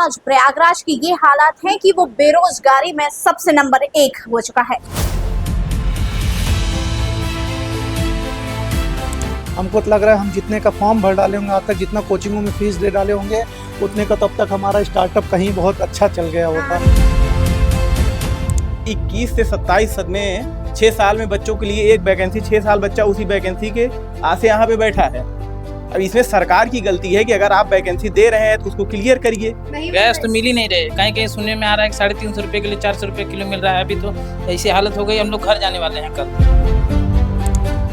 आज प्रयागराज की ये हालात हैं कि वो बेरोजगारी में सबसे नंबर 1 हो चुका है। हमको तो लग रहा है हम जितने का फॉर्म भर डाले होंगे, आज तक जितना कोचिंगों में फीस दे डाले होंगे उतने का तब तक हमारा स्टार्टअप कहीं बहुत अच्छा चल गया होता। 21 से 27 में 6 साल में बच्चों के लिए एक वैकेंसी, 6 साल बच्चा उसी वैकेंसी के आज से यहाँ पे बैठा है। अब इसमें सरकार की गलती है कि अगर आप वैकेंसी दे रहे हैं तो उसको क्लियर करिए। गैस तो मिल ही नहीं रहे, कहीं कहीं सुनने में आ रहा है कि 350 रुपये के लिए 400 रुपये किलो मिल रहा है। अभी तो ऐसी हालत हो गई, हम लोग घर जाने वाले हैं कल।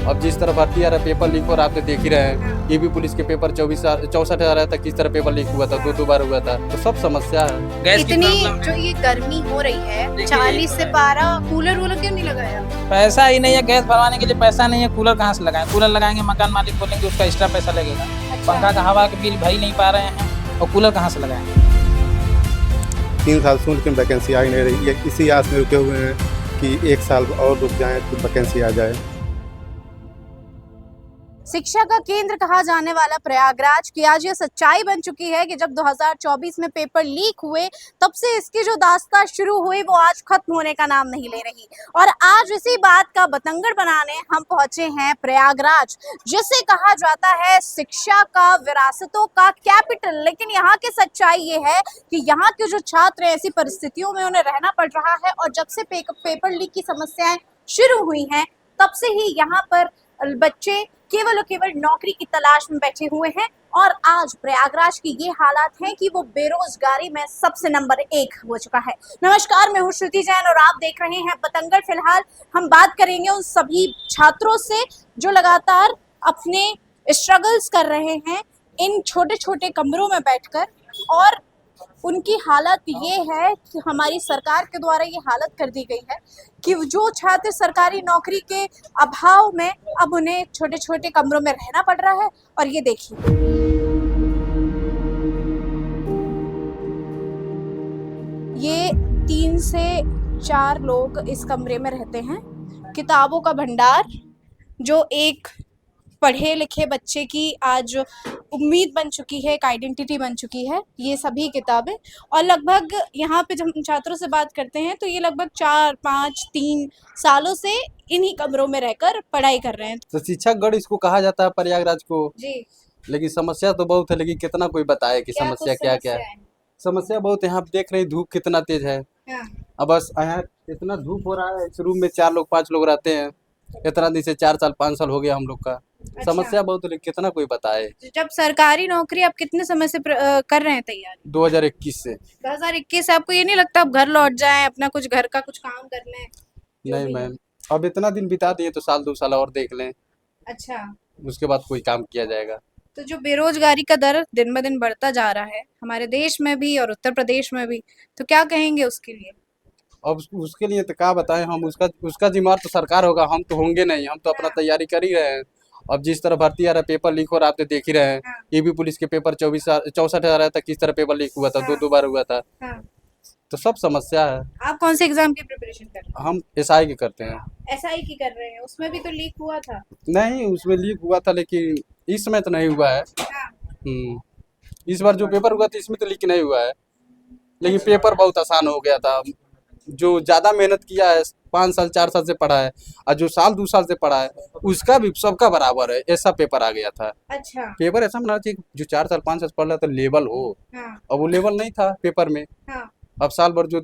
अब जिस तरह भर्ती आ रहा है, पेपर लीक हो रहा है, आप तो देख ही रहे हैं। ये भी पुलिस के पेपर 64,000 तक किस तरह पेपर लीक हुआ था, दो बार हुआ था, तो सब समस्या है। गैस की इतनी प्रॉब्लम जो है। ये गर्मी हो रही है 40 से 12, कूलर वूलर क्यों नहीं लगाया? पैसा ही नहीं है, गैस भरवाने के लिए पैसा नहीं है, कूलर कहाँ से लगाएं? कूलर लगाएंगे मकान मालिक बोलेंगे उसका एक्स्ट्रा पैसा लगेगा। पंखा का हवा के बिल भर ही नहीं पा रहे हैं और कूलर कहाँ से लगाएं? 3 साल से उनकी वैकेंसी आ ही नहीं रही है। इसी आस में रुके हुए हैं कि 1 साल और रुक जाएं तो वैकेंसी आ जाए। शिक्षा का केंद्र कहा जाने वाला प्रयागराज की आज ये सच्चाई बन चुकी है कि जब 2024 में पेपर लीक हुए तब से इसकी जो दास्तां शुरू हुई वो आज खत्म होने का नाम नहीं ले रही। और आज इसी बात का बतंगड़ बनाने हम पहुंचे हैं प्रयागराज, जिसे कहा जाता है शिक्षा का, विरासतों का कैपिटल। लेकिन यहाँ की सच्चाई ये है कि यहाँ के जो छात्र ऐसी परिस्थितियों में उन्हें रहना पड़ रहा है। और जब से पेपर लीक की समस्याएं शुरू हुई हैं तब से ही यहाँ पर बच्चे केवल और केवल नौकरी की तलाश में बैठे हुए हैं। और आज प्रयागराज की ये हालात हैं कि वो बेरोजगारी में सबसे नंबर 1 हो चुका है। नमस्कार, मैं हूँ श्रुति जैन और आप देख रहे हैं बतंगड़। फिलहाल हम बात करेंगे उन सभी छात्रों से जो लगातार अपने स्ट्रगल्स कर रहे हैं इन छोटे छोटे कमरों में बैठकर। और उनकी हालत ये है कि हमारी सरकार के द्वारा ये हालत कर दी गई है कि जो छात्र सरकारी नौकरी के अभाव में अब उन्हें छोटे छोटे कमरों में रहना पड़ रहा है। और ये देखिए, ये 3 से 4 लोग इस कमरे में रहते हैं। किताबों का भंडार जो एक पढ़े लिखे बच्चे की आज उम्मीद बन चुकी है, एक आइडेंटिटी बन चुकी है, ये सभी किताबें। और लगभग यहाँ पे जब हम छात्रों से बात करते हैं तो ये लगभग 4, 5, 3 सालों से इन्हीं कमरों में रहकर पढ़ाई कर रहे हैं। तो शिक्षा गढ़ इसको कहा जाता है प्रयागराज को, जी, लेकिन समस्या तो बहुत है। लेकिन कितना कोई बताए कि समस्या क्या क्या है। समस्या बहुत है। यहाँ पे देख रहे हैं धूप कितना तेज है। हाँ। अब बस यहाँ इतना धूप हो रहा है, इस रूम में 4 लोग 5 लोग रहते हैं। इतना दिन से 4 साल 5 साल हो गया हम लोग का। समस्या बहुत है, कितना कोई बताए। जब सरकारी नौकरी आप कितने समय से कर रहे हैं तैयारी? 2021 से। 2021 से आपको ये नहीं लगता आप घर लौट जाएं, अपना कुछ घर का कुछ काम कर लें? नहीं मैम, अब इतना दिन बिता दिए तो 1-2 साल और देख लें, अच्छा, उसके बाद कोई काम किया जाएगा। तो जो बेरोजगारी का दर दिन ब दिन बढ़ता जा रहा है हमारे देश में भी और उत्तर प्रदेश में भी, तो क्या कहेंगे उसके लिए? अब उसके लिए तो क्या बताएं हम, उसका जिम्मेदार तो सरकार होगा, हम तो होंगे नहीं। हम तो अपना तैयारी कर ही रहे हैं। अब जिस तरह भर्ती आ रहा है, पेपर लीक हो रहा है, आप तो देख ही रहे हैं। ये भी पुलिस के पेपर 64,000 तक किस तरह पेपर लीक हुआ था, दो बार हुआ था, तो सब समस्या है। आप कौन से एग्जाम की प्रिपरेशन कर रहे हम एसआई के करते हैं। हैं? एसआई की कर रहे हैं, उसमें भी तो लीक हुआ था। नहीं, उसमें लीक हुआ था लेकिन इस समय तो नहीं हुआ है। इस बार जो पेपर हुआ था इसमें तो लीक नहीं हुआ है, लेकिन पेपर बहुत आसान हो गया था। जो ज़्यादा मेहनत किया है, 5 साल 4 साल से पढ़ा है, और जो 1-2 साल से पढ़ा है उसका भी सबका बराबर है, ऐसा पेपर आ गया था। अच्छा, पेपर ऐसा बनाना चाहिए जो 4 साल 5 साल से पढ़ रहा था लेवल हो। अब वो लेवल नहीं था पेपर में। अब साल भर जो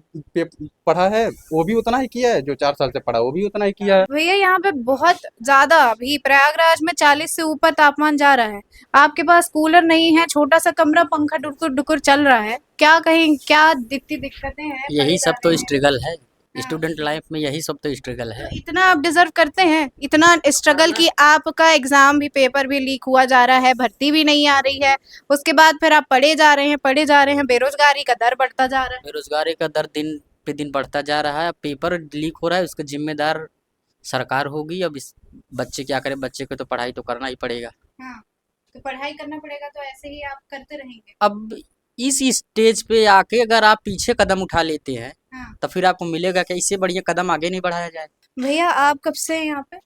पढ़ा है वो भी उतना ही किया है, जो 4 साल से पढ़ा वो भी उतना ही किया है। भैया यहाँ पे बहुत ज्यादा अभी प्रयागराज में 40 से ऊपर तापमान जा रहा है। आपके पास कूलर नहीं है, छोटा सा कमरा, पंखा डुकुर डुकुर चल रहा है। क्या कहीं, क्या दिक्कतें हैं? यही सब तो स्ट्रगल है स्टूडेंट लाइफ में, यही सब तो स्ट्रगल है। इतना आप डिजर्व करते हैं, इतना स्ट्रगल कि आपका एग्जाम भी, पेपर भी लीक हुआ जा रहा है, भर्ती भी नहीं आ रही है, उसके बाद फिर आप पढ़े जा रहे हैं, बेरोजगारी का दर बढ़ता जा रहा है। बेरोजगारी का दर दिन पे दिन बढ़ता जा रहा है। पेपर लीक हो रहा है, उसका जिम्मेदार सरकार होगी। अब इस बच्चे क्या करे, बच्चे को तो पढ़ाई तो करना ही पड़ेगा। हाँ, तो पढ़ाई करना पड़ेगा, तो ऐसे ही आप करते रहेंगे। अब इस स्टेज पे आके अगर आप पीछे कदम उठा लेते हैं तो फिर आपको मिलेगा कि इससे बढ़िया कदम आगे नहीं बढ़ाया जाए। भैया आप कब से हैं यहाँ पे?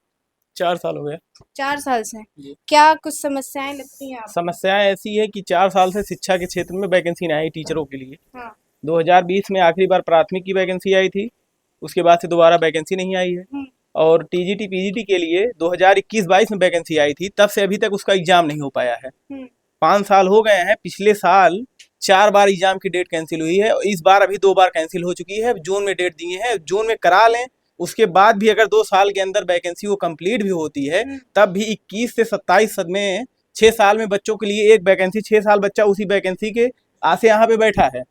4 साल हो गए। 4 साल से जी। क्या कुछ समस्याएं लगती हैं आपको? समस्याएं ऐसी है कि 4 साल से शिक्षा के क्षेत्र में वैकेंसी नहीं आई टीचरों के लिए। हाँ। 2020 में आखिरी बार प्राथमिक की वैकेंसी आई थी, उसके बाद से दोबारा वैकेंसी नहीं आई है। हम्म। और टीजीटी पीजीटी के लिए 2021-22 में वैकेंसी आई थी, तब से अभी तक उसका एग्जाम नहीं हो पाया है। 5 साल हो गए हैं, पिछले साल 4 बार एग्जाम की डेट कैंसिल हुई है और इस बार अभी 2 बार कैंसिल हो चुकी है। जून में डेट दिए हैं, जून में करा लें, उसके बाद भी अगर 2 साल के अंदर वैकेंसी वो कंप्लीट भी होती है, तब भी 21 से 27 में 6 साल में बच्चों के लिए एक वैकेंसी, 6 साल बच्चा उसी वैकेंसी के आसे यहाँ पे बैठा है।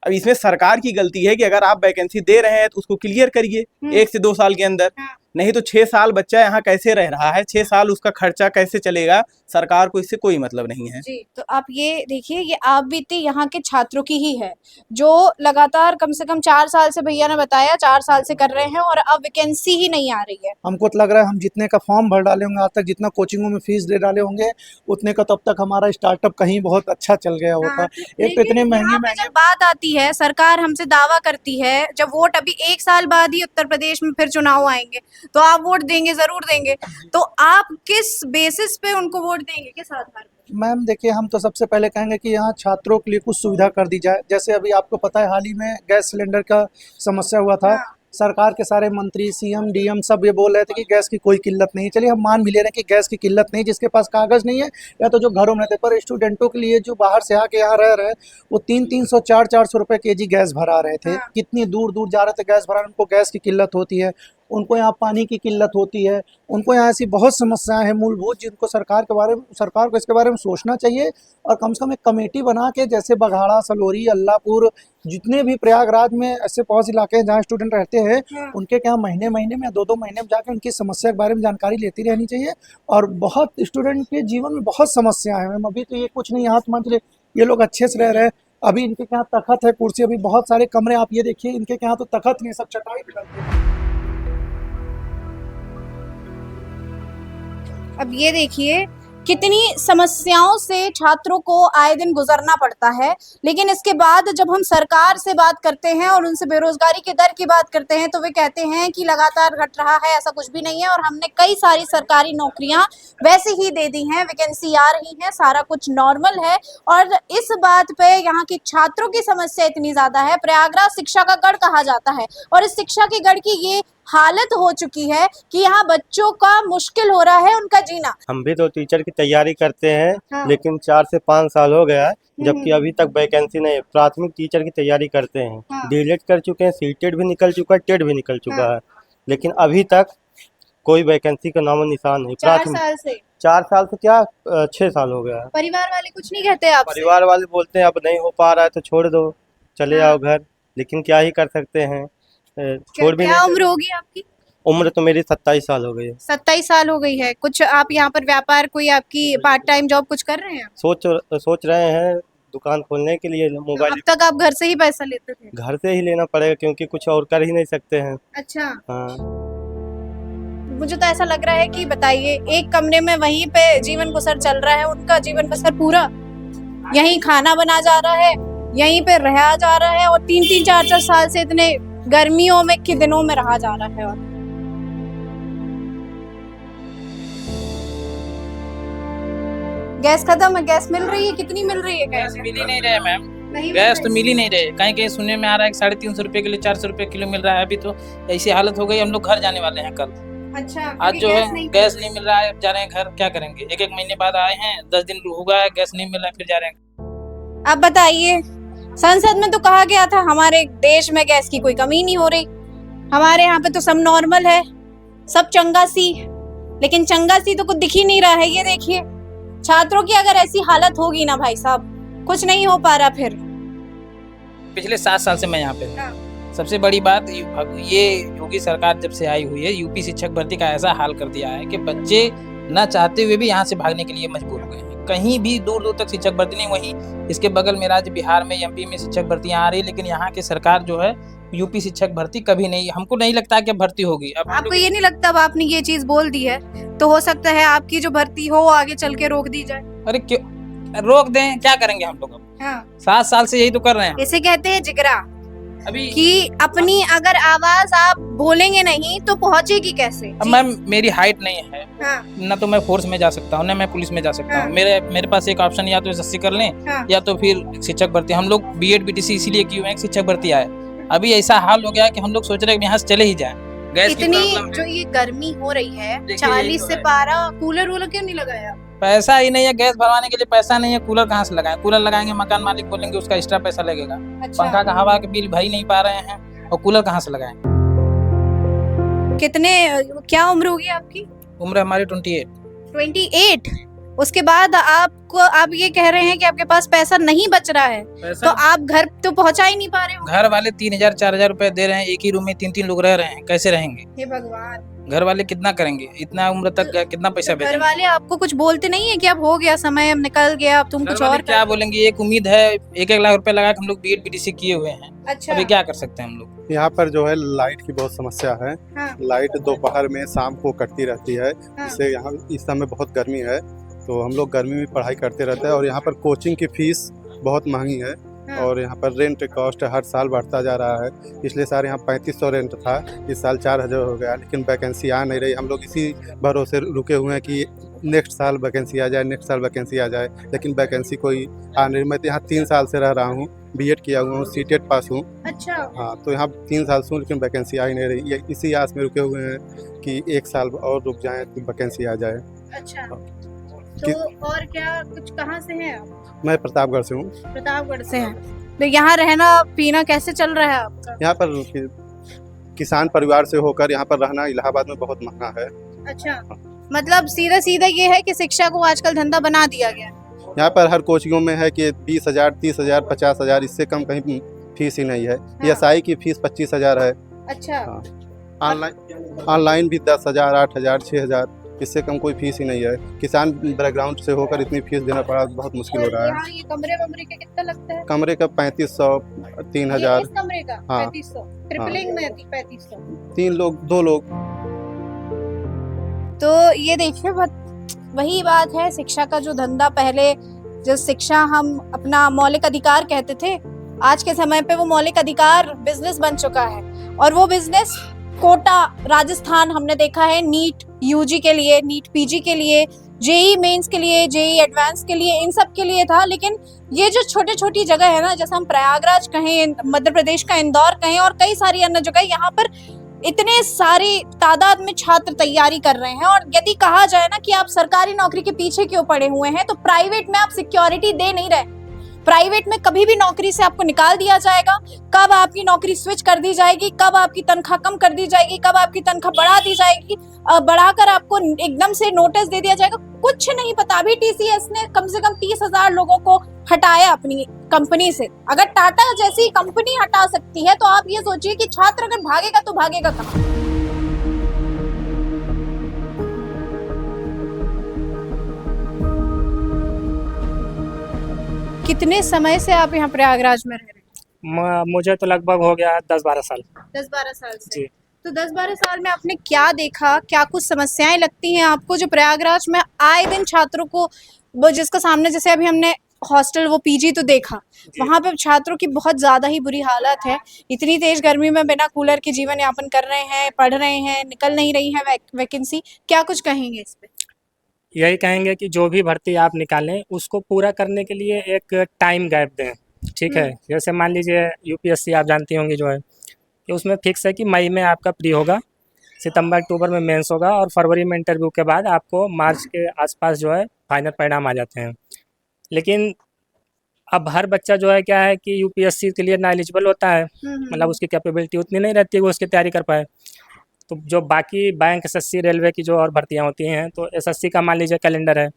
अब इसमें सरकार की गलती है कि अगर आप वैकेंसी दे रहे हैं तो उसको क्लियर करिए 1 से 2 साल के अंदर। नहीं तो 6 साल बच्चा यहाँ कैसे रह रहा है, 6 साल उसका खर्चा कैसे चलेगा, सरकार को इससे कोई मतलब नहीं है। जी, तो आप ये देखिए, ये आप बीती यहाँ के छात्रों की ही है, जो लगातार कम से कम 4 साल से, भैया ने बताया 4 साल से कर रहे हैं और अब वैकेंसी ही नहीं आ रही है। हमको तो लग रहा है हम जितने का फॉर्म भर डाले होंगे आज तक, जितना कोचिंगों में फीस दे डाले होंगे, उतने का तब तक हमारा स्टार्टअप कहीं बहुत अच्छा चल गया होता। हाँ, एक तो लेकिन इतने यहाँ महंगे पे महंगे जब बात आती है, सरकार हमसे दावा करती है, जब वोट अभी 1 साल बाद ही उत्तर प्रदेश में फिर चुनाव आएंगे, तो आप वोट देंगे, जरूर देंगे, तो आप किस बेसिस पे उनको वोट देंगे, किस आधार पर? मैम देखिए, हम तो सबसे पहले कहेंगे कि यहाँ छात्रों के लिए कुछ सुविधा कर दी जाए। जैसे अभी आपको पता है हाल ही में गैस सिलेंडर का समस्या हुआ था। हाँ। सरकार के सारे मंत्री, सीएम, डीएम सब ये बोल रहे थे कि गैस की कोई किल्लत नहीं। चलिए हम मान भी ले रहे हैं कि गैस की किल्लत नहीं, जिसके पास कागज़ नहीं है या तो जो घरों में रहते, पर स्टूडेंटों के लिए जो बाहर से आके यहाँ रह रहे हैं, वो 300-300, 400-400 रुपये केजी गैस भरा रहे थे। हाँ। कितनी दूर दूर जा रहे थे गैस भराने, उनको गैस की किल्लत होती है, उनको यहाँ पानी की किल्लत होती है, उनको यहाँ ऐसी बहुत समस्याएं हैं मूलभूत, जिनको सरकार को इसके बारे में सोचना चाहिए और कम से कम एक कमेटी बना के, जैसे बघाड़ा, सलोरी, अल्लाहपुर, जितने भी प्रयागराज में ऐसे बहुत इलाके हैं जहाँ स्टूडेंट रहते हैं, उनके क्या महीने महीने में या 2-2 महीने में जाकर उनकी समस्या के बारे में जानकारी लेती रहनी चाहिए। और बहुत स्टूडेंट के जीवन में बहुत समस्याएं हैं मैम। अभी तो ये कुछ नहीं, यहाँ तो मान चलिए ये लोग अच्छे से रह रहे हैं, अभी इनके यहाँ तखत है, कुर्सी, अभी बहुत सारे कमरे आप ये देखिए, इनके यहाँ तो तखत नहीं, सब चटाई पे लगते हैं। अब ये देखिए कितनी समस्याओं से छात्रों को आए दिन गुजरना पड़ता है, लेकिन इसके बाद जब हम सरकार से बात करते हैं और उनसे बेरोजगारी के दर की बात करते हैं, तो वे कहते हैं कि लगातार घट रहा है, ऐसा कुछ भी नहीं है और हमने कई सारी सरकारी नौकरियां वैसे ही दे दी हैं, वैकेंसी आ रही है, सारा कुछ नॉर्मल है। और इस बात पे यहाँ की छात्रों की समस्या इतनी ज्यादा है, प्रयागराज शिक्षा का गढ़ कहा जाता है और इस शिक्षा के गढ़ की ये हालत हो चुकी है कि यहाँ बच्चों का मुश्किल हो रहा है उनका जीना। हम भी तो टीचर की तैयारी करते हैं, हाँ। लेकिन 4 से 5 साल हो गया है, जबकि अभी तक वैकेंसी नहीं है। प्राथमिक टीचर की तैयारी करते हैं, हाँ। डीएलएड कर चुके हैं, सीटेट भी निकल चुका है, टेट भी निकल चुका हाँ। है, लेकिन अभी तक कोई वैकेंसी का नामो निशान नहीं। 4 साल से 4 साल से क्या 6 साल हो गया है। परिवार वाले कुछ नहीं कहते आपसे? परिवार वाले बोलते हैं अब नहीं हो पा रहा है तो छोड़ दो, चले हाँ। आओ घर, लेकिन क्या ही कर सकते हैं, छोड़ भी क्या नहीं। उम्र होगी आपकी? उम्र तो मेरी 27 साल हो गई है। 27 साल हो गई है। कुछ आप यहाँ पर व्यापार, कोई आपकी पार्ट टाइम जॉब कुछ कर रहे हैं? सोच रहे हैं दुकान खोलने के लिए। तो मोबाइल अब तक आप घर से ही पैसा लेते थे? घर से ही लेना पड़ेगा, क्योंकि कुछ और कर ही नहीं सकते हैं। अच्छा। हाँ। मुझे तो ऐसा लग रहा है कि बताइए, एक कमरे में वहीं पे जीवन बसर चल रहा है, उनका जीवन बसर पूरा यहीं खाना बना जा रहा है, यहीं पे रहा जा रहा है और 3-3, 4-4 साल से इतने गर्मियों में के दिनों में रहा जा रहा है। और गैस खत्म है। गैस मिल रही है? कितनी मिल रही है गैस गैस? मिल ही नहीं रहे मैम, नहीं गैस तो मिल ही नहीं रहे। कहीं कहीं सुनने में आ रहा है कि 350 रुपए किलो, 400 रुपए किलो मिल रहा है। अभी तो ऐसी हालत हो गई, हम लोग घर जाने वाले हैं कल। अच्छा, आज जो है गैस नहीं मिल रहा है, जा रहे हैं घर, क्या करेंगे। 1-1 महीने बाद आए हैं, 10 दिन हुआ है, गैस नहीं मिल रहा है, फिर जा रहे हैं। आप बताइए, संसद में तो कहा गया था हमारे देश में गैस की कोई कमी नहीं हो रही, हमारे यहाँ पे तो सब नॉर्मल है, सब चंगा सी, लेकिन चंगा सी तो कुछ दिख ही नहीं रहा है। ये देखिए, छात्रों की अगर ऐसी हालत होगी ना भाई साहब, कुछ नहीं हो पा रहा। फिर पिछले 7 साल से मैं यहाँ पे हूँ। सबसे बड़ी बात ये योगी सरकार जब से आई हुई है, यूपी शिक्षक भर्ती का ऐसा हाल कर दिया है कि बच्चे न चाहते हुए भी यहाँ से भागने के लिए मजबूर हो गए हैं। कहीं भी दूर दूर तक शिक्षक भर्ती नहीं। वहीं इसके बगल में राज्य बिहार में, एमपी में शिक्षक भर्तियां आ रही, लेकिन यहाँ की सरकार जो है यूपी शिक्षक भर्ती कभी नहीं, हमको नहीं लगता कि भर्ती होगी। अब आपको ये नहीं लगता, अब आपने ये चीज बोल दी है तो हो सकता है आपकी जो भर्ती हो आगे चल के रोक दी जाए? अरे क्यों रोक दें, क्या करेंगे हम लोग अब? हाँ। 7 साल से यही तो कर रहे हैं। इसे कहते हैं जिगरा। अभी कि अपनी अगर आवाज आप बोलेंगे नहीं तो पहुंचेगी कैसे? अब मैम मेरी हाइट नहीं है, हाँ, ना तो मैं फोर्स में जा सकता हूँ, ना मैं पुलिस में जा सकता हाँ। हूँ। मेरे पास एक ऑप्शन या तो एसएससी कर लें हाँ। या तो फिर शिक्षक भर्ती। हम लोग बीएड बीटीसी इसीलिए किए हुए हैं कि शिक्षक भर्ती आए। अभी ऐसा हाल हो गया है कि हम लोग सोच रहे हैं कि यहाँ से चले ही जाए। गैस की इतनी प्रॉब्लम जो है, ये गर्मी हो रही है, देखिए, 40 यही तो से है। पारा, कूलर वूलर क्यों नहीं लगाया? पैसा ही नहीं है, गैस भरवाने के लिए पैसा नहीं है, कूलर कहाँ से लगाएं? कूलर लगाएंगे मकान मालिक बोलेंगे उसका एक्स्ट्रा पैसा लगेगा। अच्छा, पंखा का हवा के बिल भर ही नहीं पा रहे हैं और कूलर कहाँ से लगाएं? कितने, क्या उम्र होगी आपकी? उम्र हमारी 28। 28। उसके बाद आप ये कह रहे हैं कि आपके पास पैसा नहीं बच रहा है, तो पैसा आप घर तो पहुंचा ही नहीं पा रहे हो। घर वाले 3000 4000 रुपए दे रहे हैं, एक ही रूम में 3 लोग रह रहे हैं, कैसे रहेंगे? हे भगवान, घर वाले कितना करेंगे? इतना उम्र तक कितना पैसा घर भेजेंगे? वाले आपको कुछ बोलते नहीं है कि अब हो गया समय, अब निकल गया, अब तुम घर कुछ वाले और क्या कर? बोलेंगे? एक उम्मीद है, 1 लाख रुपए लगा के हम लोग बीएड बीटीसी किए हुए हैं, अच्छा, अभी क्या कर सकते हैं हम लोग? यहाँ पर जो है लाइट की बहुत समस्या है। हाँ, लाइट दोपहर में शाम को कटती रहती है, हाँ। इससे यहाँ इस समय बहुत गर्मी है, तो हम लोग गर्मी में पढ़ाई करते रहते हैं। और यहाँ पर कोचिंग की फीस बहुत महंगी है, हाँ। और यहाँ पर रेंट कॉस्ट हर साल बढ़ता जा रहा है। पिछले साल यहाँ 3500 रेंट था, इस साल 4000 हो गया, लेकिन वैकेंसी आ नहीं रही। हम लोग इसी भरोसे रुके हुए हैं कि नेक्स्ट साल वैकेंसी आ जाए, नेक्स्ट साल वैकेंसी आ जाए, लेकिन वैकेंसी कोई आ नहीं। मैं तो यहाँ 3 साल से रह रहा हूँ, बीएड किया हुआ हूँ, सीटेट पास हूँ। अच्छा, हाँ, तो यहाँ 3 साल से हूँ, लेकिन वैकेंसी आ ही नहीं रही। ये इसी आस में रुके हुए हैं कि 1 साल और रुक जाएं तो वैकेंसी आ जाए। अच्छा। तो और क्या, कुछ कहाँ से हैं आप? मैं प्रतापगढ़ से हूँ। प्रतापगढ़ से हैं। तो यहाँ रहना पीना कैसे चल रहा है आपका? यहाँ पर किसान परिवार से होकर यहाँ पर रहना इलाहाबाद में बहुत महंगा है। अच्छा, मतलब सीधा सीधा ये है कि शिक्षा को आजकल धंधा बना दिया गया है। यहाँ पर हर कोचिंगों में है कि 20,000, 30,000, 50,000, इससे कम कहीं फीस ही नहीं है। एसआई की फीस 25,000 है। अच्छा, ऑनलाइन भी 10,000, 8,000, 6,000, इससे कम कोई फीस ही नहीं है। किसान बैकग्राउंड से होकर इतनी फीस देना पड़ा, बहुत मुश्किल हो और रहा है। यहाँ ये कमरे वमरे का कितना लगता है? कमरे का 3500, ये 3,000, इस कमरे का हाँ। 3500, ट्रिपलिंग में 3500। 3 लोग, 2 लोग। तो ये देखिए, वही बात है, शिक्षा का जो धंधा, पहले जो शिक्षा हम अपना मौलिक अधिकार कहते थे, आज के समय पे वो मौलिक अधिकार बिजनेस बन चुका है। और वो बिजनेस कोटा, राजस्थान हमने देखा है, नीट यूजी के लिए, नीट पीजी के लिए, जेई मेंस के लिए, जेई एडवांस के लिए, इन सब के लिए था। लेकिन ये जो छोटी छोटी जगह है ना, जैसे हम प्रयागराज कहें, मध्य प्रदेश का इंदौर कहें, और कई सारी अन्य जगह, यहाँ पर इतने सारी तादाद में छात्र तैयारी कर रहे हैं। और यदि कहा जाए ना कि आप सरकारी नौकरी के पीछे क्यों पड़े हुए हैं, तो प्राइवेट में आप सिक्योरिटी दे नहीं रहे। प्राइवेट में कभी भी नौकरी से आपको निकाल दिया जाएगा, कब आपकी नौकरी स्विच कर दी जाएगी, कब आपकी तनख्वाह कम कर दी जाएगी, कब आपकी तनख्वाह बढ़ा दी जाएगी, बढ़ाकर आपको एकदम से नोटिस दे दिया जाएगा, कुछ नहीं पता। अभी टीसीएस ने कम से कम 30,000 लोगों को हटाया अपनी कंपनी से। अगर टाटा जैसी कंपनी हटा सकती है, तो आप ये सोचिए कि छात्र अगर भागेगा तो भागेगा कहाँ? कितने समय से आप यहाँ प्रयागराज में रह रहे हैं? मुझे तो लगभग हो गया 10-12 साल। 10-12 साल से। जी। तो 10-12 साल में आपने क्या देखा, क्या कुछ समस्याएं लगती हैं आपको जो प्रयागराज में आए दिन छात्रों को, वो जिसका सामने, जैसे अभी हमने हॉस्टल, वो पीजी तो देखा, वहाँ पे छात्रों की बहुत ज्यादा ही बुरी हालत है। इतनी तेज गर्मी में बिना कूलर के जीवन यापन कर रहे हैं, पढ़ रहे हैं, निकल नहीं रही है वैकेंसी। क्या कुछ कहेंगे इस पे? यही कहेंगे कि जो भी भर्ती आप निकालें उसको पूरा करने के लिए एक टाइम गैप दें, ठीक है। जैसे मान लीजिए यूपीएससी आप जानती होंगी जो है, कि उसमें फिक्स है कि मई में आपका प्री होगा, सितंबर अक्टूबर में मेंस होगा, और फरवरी में इंटरव्यू के बाद आपको मार्च के आसपास जो है फाइनल परिणाम आ जाते हैं। लेकिन अब हर बच्चा जो है क्या है कि यूपीएससी के लिए ना एलिजिबल होता है, मतलब उसकी कैपेबिलिटी उतनी नहीं रहती है वो उसकी तैयारी कर पाए। तो जो बाकी बैंक, एसएससी, रेलवे की जो और भर्तियां होती हैं, तो एसएससी का मान लीजिए कैलेंडर है,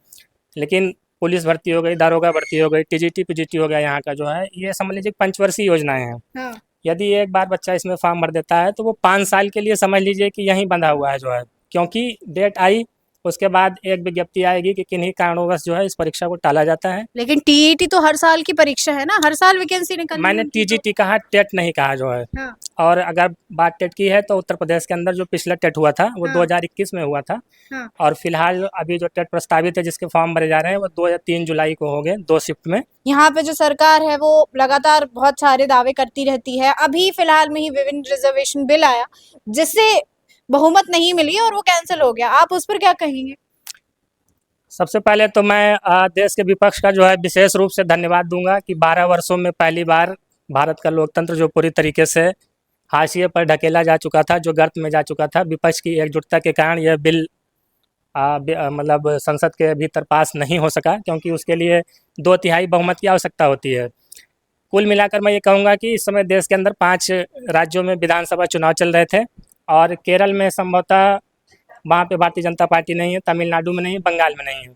लेकिन पुलिस भर्ती हो गई, दारोगा भर्ती हो गई, टीजीटी पीजीटी हो गया, यहाँ का जो है ये समझ लीजिए पंचवर्षीय योजनाएं हैं। हाँ। यदि एक बार बच्चा इसमें फॉर्म भर देता है तो वो 5 साल के लिए समझ लीजिए कि यहीं बंधा हुआ है जो है, क्योंकि डेट आई उसके बाद एक विज्ञप्ति आएगी कि किन्हीं कारणों जो है इस परीक्षा को टाला जाता है। लेकिन टीईटी तो हर साल की परीक्षा है ना, हर साल वैकेंसी निकलनी मैंने होती है तो। टीजीटी कहा, टेट नहीं कहा जो है। हाँ। और अगर बात टेट की है तो उत्तर प्रदेश के अंदर जो पिछला टेट हुआ था वो हाँ। 2021 में हुआ था। हाँ। और फिलहाल अभी जो टेट प्रस्तावित है जिसके फॉर्म भरे जा रहे हैं वो 2 या 3 जुलाई को हो गए, 2 शिफ्ट में। यहाँ पे जो सरकार है वो लगातार बहुत सारे दावे करती रहती है। अभी फिलहाल में ही विभिन्न रिजर्वेशन बिल आया जिससे बहुमत नहीं मिली और वो कैंसिल हो गया, आप उस पर क्या कहेंगे? सबसे पहले तो मैं देश के विपक्ष का जो है विशेष रूप से धन्यवाद दूंगा कि 12 वर्षों में पहली बार भारत का लोकतंत्र जो पूरी तरीके से हाशिए पर ढकेला जा चुका था, जो गर्त में जा चुका था, विपक्ष की एकजुटता के कारण यह बिल मतलब संसद के भीतर पास नहीं हो सका, क्योंकि उसके लिए 2/3 बहुमत की आवश्यकता होती है। कुल मिलाकर मैं ये कहूँगा कि इस समय देश के अंदर 5 राज्यों में विधानसभा चुनाव चल रहे थे और केरल में संभवतः वहाँ पे भारतीय जनता पार्टी नहीं है, तमिलनाडु में नहीं है, बंगाल में नहीं है।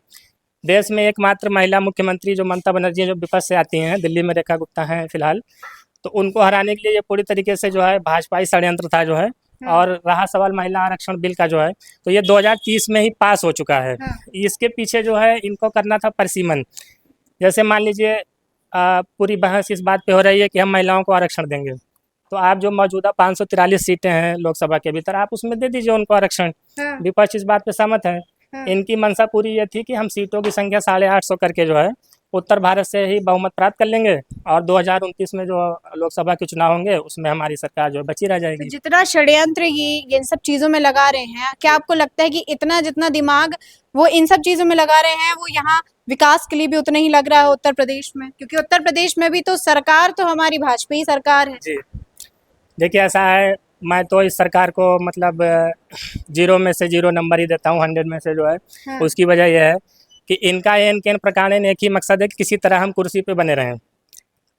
देश में एकमात्र महिला मुख्यमंत्री जो ममता बनर्जी जो विपक्ष से आती हैं, दिल्ली में रेखा गुप्ता हैं फिलहाल, तो उनको हराने के लिए ये पूरी तरीके से जो है भाजपाई षड्यंत्र था जो है। और रहा सवाल महिला आरक्षण बिल का जो है, तो ये 2030 में ही पास हो चुका है। इसके पीछे जो है इनको करना था परसिमन। जैसे मान लीजिए पूरी बहस इस बात पे हो रही है कि हम महिलाओं को आरक्षण देंगे, तो आप जो मौजूदा 543 सीटें हैं लोकसभा के भीतर, आप उसमें दे दीजिए उनको आरक्षण। विपक्ष इस बात पे सहमत है। इनकी मंशा पूरी ये थी कि हम सीटों की संख्या 850 करके जो है उत्तर भारत से ही बहुमत प्राप्त कर लेंगे और 2029 में जो लोकसभा के चुनाव होंगे उसमें हमारी सरकार जो है बची रह जाएगी। तो जितना षड्यंत्र ये इन सब चीजों में लगा रहे हैं, क्या आपको लगता है कि इतना जितना दिमाग वो इन सब चीजों में लगा रहे हैं वो यहाँ विकास के लिए भी उतना ही लग रहा है उत्तर प्रदेश में? क्योंकि उत्तर प्रदेश में भी तो सरकार तो हमारी भाजपा ही सरकार है। जी देखिए, ऐसा है, मैं तो इस सरकार को मतलब 0 में से 0 नंबर ही देता हूँ 100 में से जो है। हाँ। उसकी वजह यह है कि इनका एन केन प्रकार एक ही मकसद है कि किसी तरह हम कुर्सी पे बने रहें।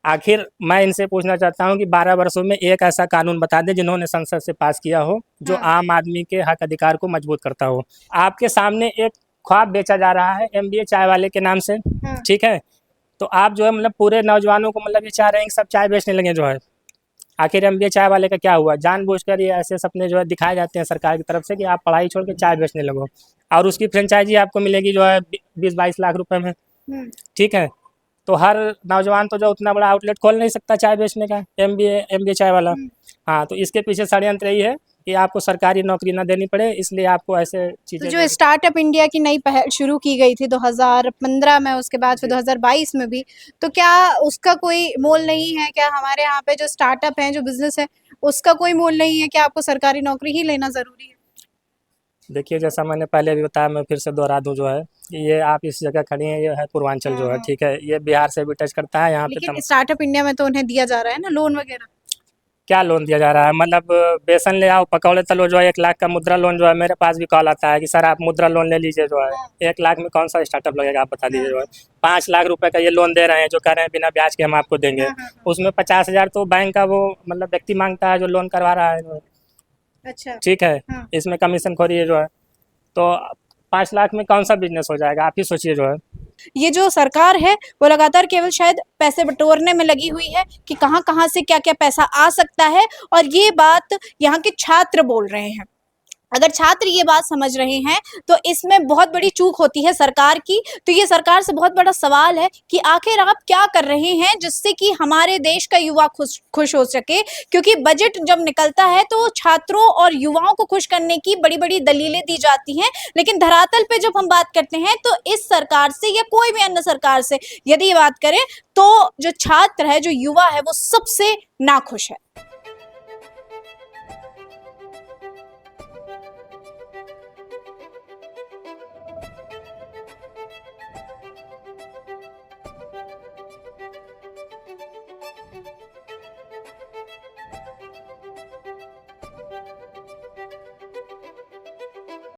आखिर मैं इनसे पूछना चाहता हूं कि 12 वर्षों में एक ऐसा कानून बता दें जिन्होंने संसद से पास किया हो जो आम आदमी के हक अधिकार को मजबूत करता हो। आपके सामने एक ख्वाब बेचा जा रहा है MBA चाय वाले के नाम से, ठीक है? तो आप जो है मतलब पूरे नौजवानों को मतलब ये चाह रहे हैं कि सब चाय बेचने लगे जो है। आखिर MBA चाय वाले का क्या हुआ? जानबूझकर ये ऐसे सपने जो है दिखाए जाते हैं सरकार की तरफ से कि आप पढ़ाई छोड़ के चाय बेचने लगो और उसकी फ्रेंचाइजी आपको मिलेगी जो है 20-22 लाख रुपए में, ठीक है? तो हर नौजवान तो जो उतना बड़ा आउटलेट खोल नहीं सकता चाय बेचने का, MBA चाय वाला। हाँ, तो इसके पीछे षड्यंत्र यही है कि आपको सरकारी नौकरी ना देनी पड़े, इसलिए आपको ऐसे तो चीजें जो स्टार्टअप इंडिया की नई पहल शुरू की गई थी 2015 में, उसके बाद फिर 2022 में भी, तो क्या उसका कोई मोल नहीं है? क्या हमारे यहाँ पे जो स्टार्टअप है, जो बिजनेस है, उसका कोई मोल नहीं है कि आपको सरकारी नौकरी ही लेना जरूरी है? देखिए, जैसा मैंने पहले भी बताया, मैं फिर से दोहरा दूं जो है, ये आप इस जगह खड़ी हैं, ये है पूर्वांचल जो है, ठीक है? ये बिहार से भी टच करता है यहाँ पे। लेकिन स्टार्टअप इंडिया में तो उन्हें दिया जा रहा है ना लोन वगैरह। क्या लोन दिया जा रहा है? मतलब बेसन ले आओ पकौड़े तलो जो है, 1 लाख का मुद्रा लोन जो है। मेरे पास भी कॉल आता है कि सर आप मुद्रा लोन ले लीजिए जो है, 1 लाख में कौन सा स्टार्टअप लगेगा, आप बता दीजिए जो है। 5 लाख रुपए का ये लोन दे रहे हैं जो कह रहे हैं बिना ब्याज के हम आपको देंगे। उसमें 50,000 तो बैंक का वो मतलब व्यक्ति मांगता है जो लोन करवा रहा है, अच्छा, ठीक है? इसमें कमीशन खोरी है जो है, तो 5 लाख में कौन सा बिजनेस हो जाएगा? आप ही सोचिए जो है। ये जो सरकार है वो लगातार केवल शायद पैसे बटोरने में लगी हुई है कि कहां कहां से क्या क्या पैसा आ सकता है, और ये बात यहाँ के छात्र बोल रहे हैं। अगर छात्र ये बात समझ रहे हैं तो इसमें बहुत बड़ी चूक होती है सरकार की। तो ये सरकार से बहुत बड़ा सवाल है कि आखिर आप क्या कर रहे हैं जिससे कि हमारे देश का युवा खुश हो सके, क्योंकि बजट जब निकलता है तो छात्रों और युवाओं को खुश करने की बड़ी बड़ी दलीलें दी जाती हैं, लेकिन धरातल पे जब हम बात करते हैं तो इस सरकार से या कोई भी अन्य सरकार से यदि बात करें तो जो छात्र है, जो युवा है, वो सबसे नाखुश है।